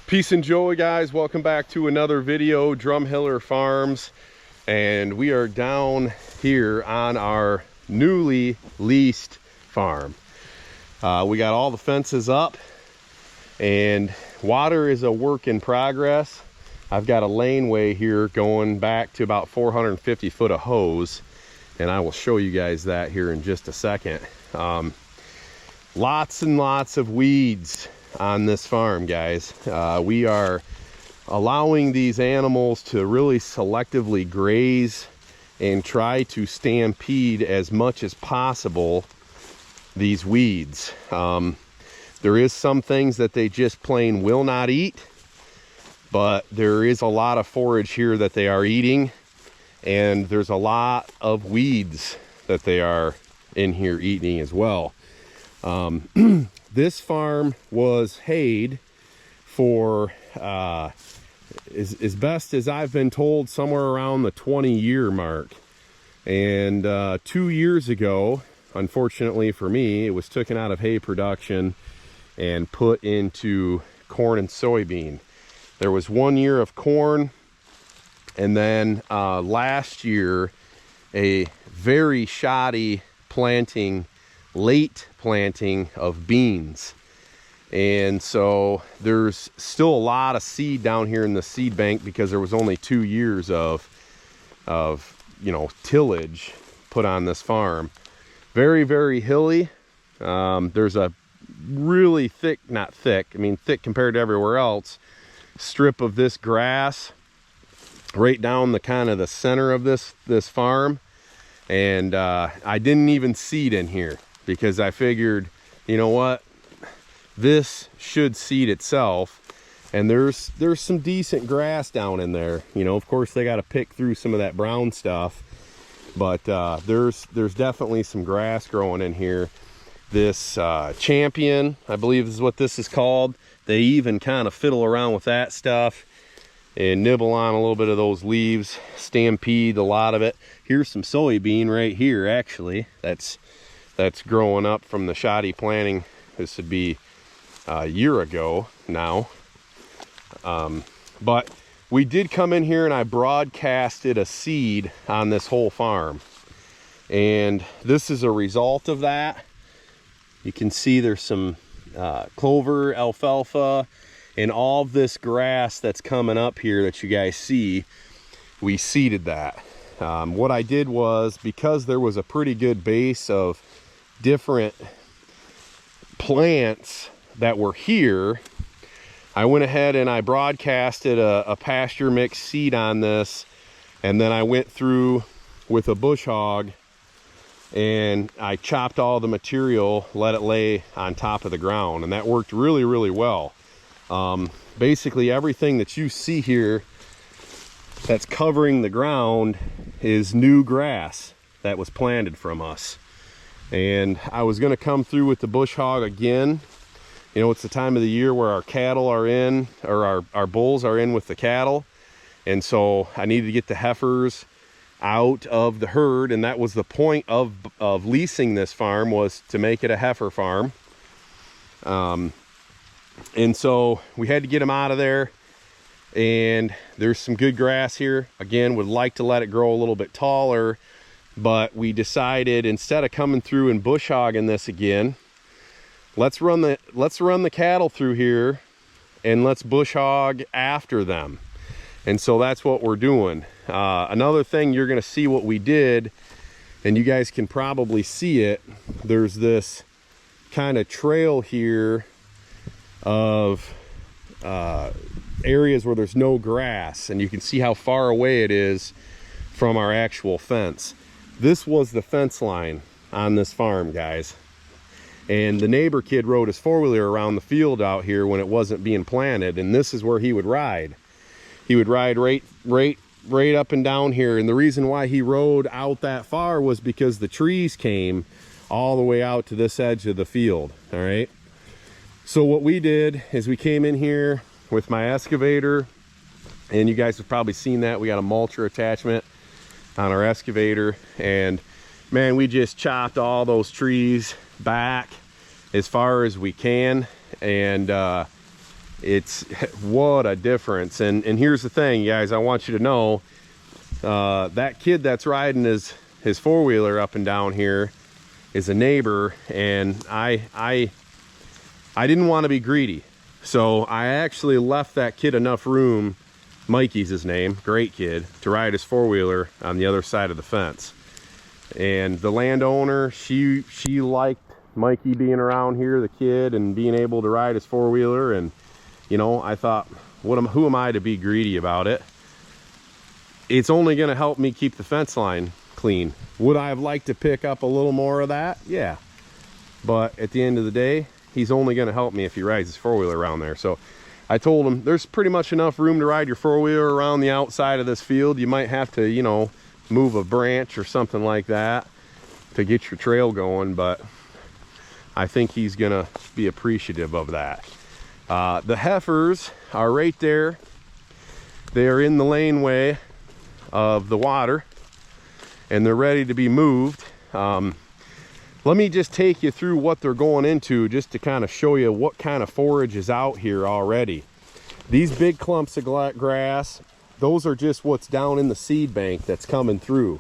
Peace and joy, guys. Welcome back to another video, Drumheller Farms. And we are down here on our newly leased farm. We got all the fences up and water is a work in progress. I've got a laneway here going back to about 450 foot of hose, and I will show you guys that here in just a second. Lots and lots of weeds on this farm, guys. We are allowing these animals to really selectively graze and try to stampede as much as possible these weeds. There is some things that they just plain will not eat, but there is a lot of forage here that they are eating, and there's a lot of weeds that they are in here eating as well. This farm was hayed for, as best as I've been told, somewhere around the 20-year mark. And 2 years ago, unfortunately for me, it was taken out of hay production and put into corn and soybean. There was 1 year of corn, and then last year, a very shoddy planting, late planting of beans. And so there's still a lot of seed down here in the seed bank because there was only 2 years of tillage put on this farm. Very, very hilly. There's a really thick, not thick, I mean thick compared to everywhere else, strip of this grass right down the kind of the center of this farm. And I didn't even seed in here, because I figured, you know what, this should seed itself. And there's some decent grass down in there. You know, of course they got to pick through some of that brown stuff, but there's definitely some grass growing in here. This champion, I believe is what this is called. They even kind of fiddle around with that stuff and nibble on a little bit of those leaves, stampede a lot of it. Here's some soybean right here, actually. That's growing up from the shoddy planting. This would be a year ago now. But we did come in here and I broadcasted a seed on this whole farm. And this is a result of that. You can see there's some clover, alfalfa, and all of this grass that's coming up here that you guys see. We seeded that. What I did was, because there was a pretty good base of different plants that were here, I went ahead and I broadcasted a pasture mix seed on this, and then I went through with a bush hog and I chopped all the material, let it lay on top of the ground, and that worked really, really well. Basically everything that you see here that's covering the ground is new grass that was planted from us. And I was going to come through with the bush hog again. You know, it's the time of the year where our cattle are in, or our bulls are in with the cattle, and so I needed to get the heifers out of the herd, and that was the point of leasing this farm, was to make it a heifer farm. And so we had to get them out of there, and there's some good grass here. Again, would like to let it grow a little bit taller, but we decided, instead of coming through and bush hogging this again, let's run the cattle through here and let's bush hog after them. And so that's what we're doing. Another thing, you're going to see what we did, and you guys can probably see it. There's this kind of trail here of areas where there's no grass, and you can see how far away it is from our actual fence. This was the fence line on this farm, guys. And the neighbor kid rode his four-wheeler around the field out here when it wasn't being planted, and this is where he would ride. He would ride right up and down here, and the reason why he rode out that far was because the trees came all the way out to this edge of the field. All right, so what we did is we came in here with my excavator, and you guys have probably seen that we got a mulcher attachment on our excavator, and man, we just chopped all those trees back as far as we can, and It's what a difference. And here's the thing, guys, I want you to know, that kid that's riding his four-wheeler up and down here is a neighbor, and I didn't want to be greedy, so I actually left that kid enough room. Mikey's his name, great kid, to ride his four-wheeler on the other side of the fence. And the landowner, she liked Mikey being around here, the kid, and being able to ride his four-wheeler. And you know, I thought, who am I to be greedy about it? It's only going to help me keep the fence line clean. Would I have liked to pick up a little more of that? Yeah. But at the end of the day, he's only going to help me if he rides his four-wheeler around there. So I told him, there's pretty much enough room to ride your four-wheeler around the outside of this field. You might have to, you know, move a branch or something like that to get your trail going, but I think he's going to be appreciative of that. The Heifers are right there. They are in the laneway of the water, and they're ready to be moved. Let me just take you through what they're going into, just to kind of show you what kind of forage is out here already. These big clumps of grass, those are just what's down in the seed bank that's coming through.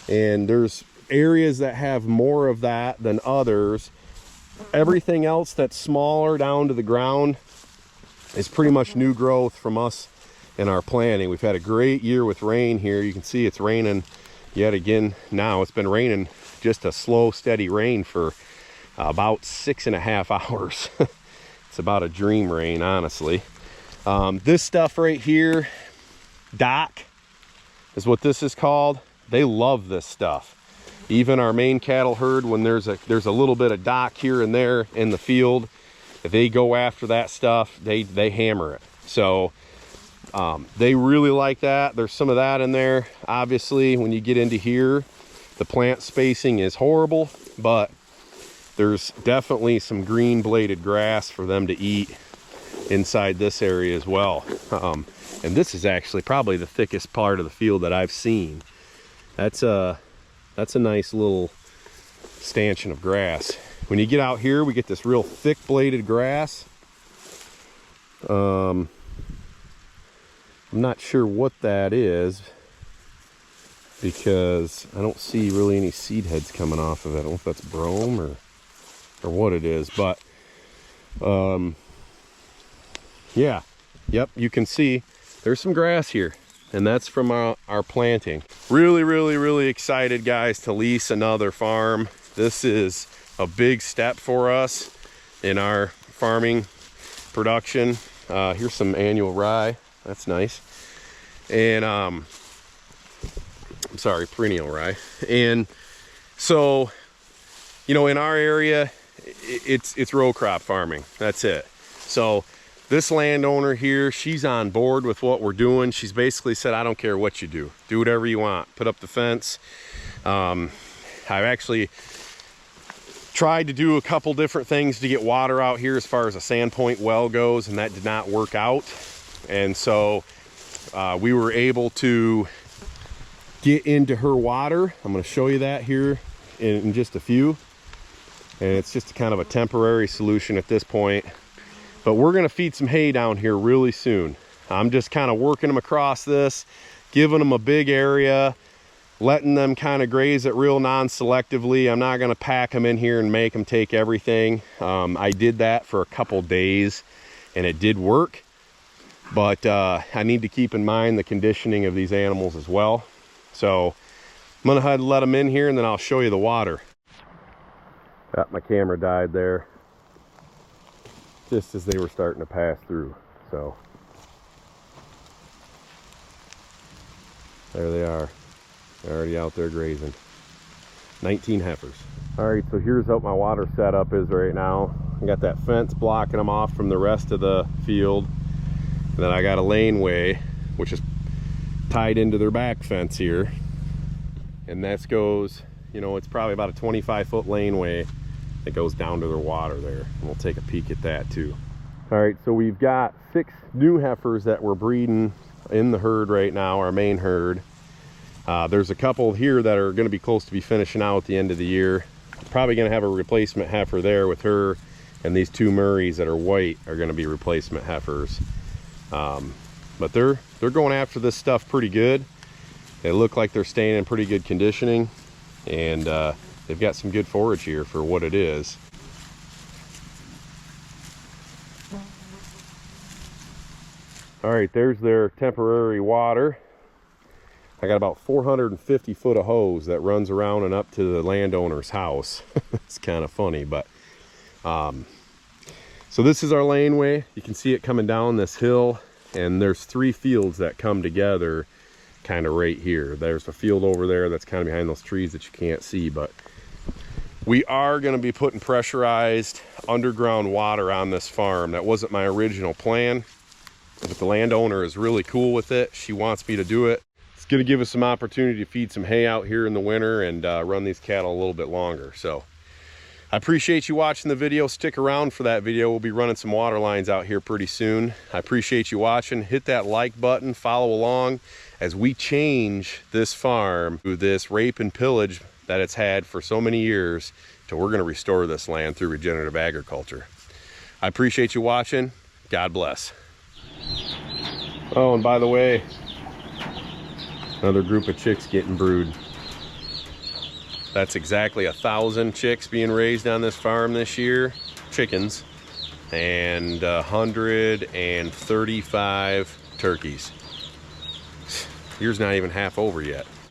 And there's areas that have more of that than others. Everything else that's smaller down to the ground is pretty much new growth from us in our planting. We've had a great year with rain here. You can see it's raining yet again now. It's been raining, just a slow, steady rain for about 6.5 hours. It's about a dream rain, honestly. This stuff right here, dock, is what this is called. They love this stuff. Even our main cattle herd, when there's a little bit of dock here and there in the field, if they go after that stuff, they hammer it. So they really like that. There's some of that in there. Obviously, when you get into here, the plant spacing is horrible, but there's definitely some green bladed grass for them to eat inside this area as well. And this is actually probably the thickest part of the field that I've seen. That's a nice little stanchion of grass. When you get out here, we get this real thick bladed grass. I'm not sure what that is, because I don't see really any seed heads coming off of it. I don't know if that's brome or what it is, but yeah, yep, you can see there's some grass here, and that's from our planting. Really excited, guys, to lease another farm. This is a big step for us in our farming production. Here's some annual rye. That's nice. And I'm sorry, perennial rye. And so, you know, in our area, it's row crop farming. That's it. So this landowner here, she's on board with what we're doing. She's basically said, I don't care what you do whatever you want, put up the fence. I've actually tried to do a couple different things to get water out here as far as a sandpoint well goes, and that did not work out. And so we were able to get into her water. I'm going to show you that here in just a few. And it's just kind of a temporary solution at this point. But we're going to feed some hay down here really soon. I'm just kind of working them across this, giving them a big area, letting them kind of graze it real non-selectively. I'm not going to pack them in here and make them take everything. I did that for a couple days and it did work. But I need to keep in mind the conditioning of these animals as well. So I'm going to head and let them in here, and then I'll show you the water. My camera died there just as they were starting to pass through. So there they are. They're already out there grazing. 19 heifers. All right, so here's what my water setup is right now. I got that fence blocking them off from the rest of the field. And then I got a laneway, which is tied into their back fence here. And that goes, you know, it's probably about a 25-foot laneway that goes down to their water there. And we'll take a peek at that too. All right, so we've got 6 new heifers that we're breeding in the herd right now, our main herd. There's a couple here that are going to be close to be finishing out at the end of the year. Probably going to have a replacement heifer there with her And these two Murrays that are white are going to be replacement heifers. But they're going after this stuff pretty good. They look like they're staying in pretty good conditioning, and they've got some good forage here for what it is. All right, there's their temporary water. I got about 450 foot of hose that runs around and up to the landowner's house. It's kind of funny, but so this is our laneway. You can see it coming down this hill, and there's 3 fields that come together kind of right here. There's a field over there that's kind of behind those trees that you can't see, but we are going to be putting pressurized underground water on this farm. That wasn't my original plan, but the landowner is really cool with it. She wants me to do it. It's going to give us some opportunity to feed some hay out here in the winter and run these cattle a little bit longer. So I appreciate you watching the video. Stick around for that video. We'll be running some water lines out here pretty soon. I appreciate you watching. Hit that like button, follow along as we change this farm through this rape and pillage that it's had for so many years, to we're going to restore this land through regenerative agriculture. I appreciate you watching. God bless. Oh, and by the way, another group of chicks getting brood. That's exactly 1,000 chicks being raised on this farm this year, chickens, and 135 turkeys. Year's not even half over yet.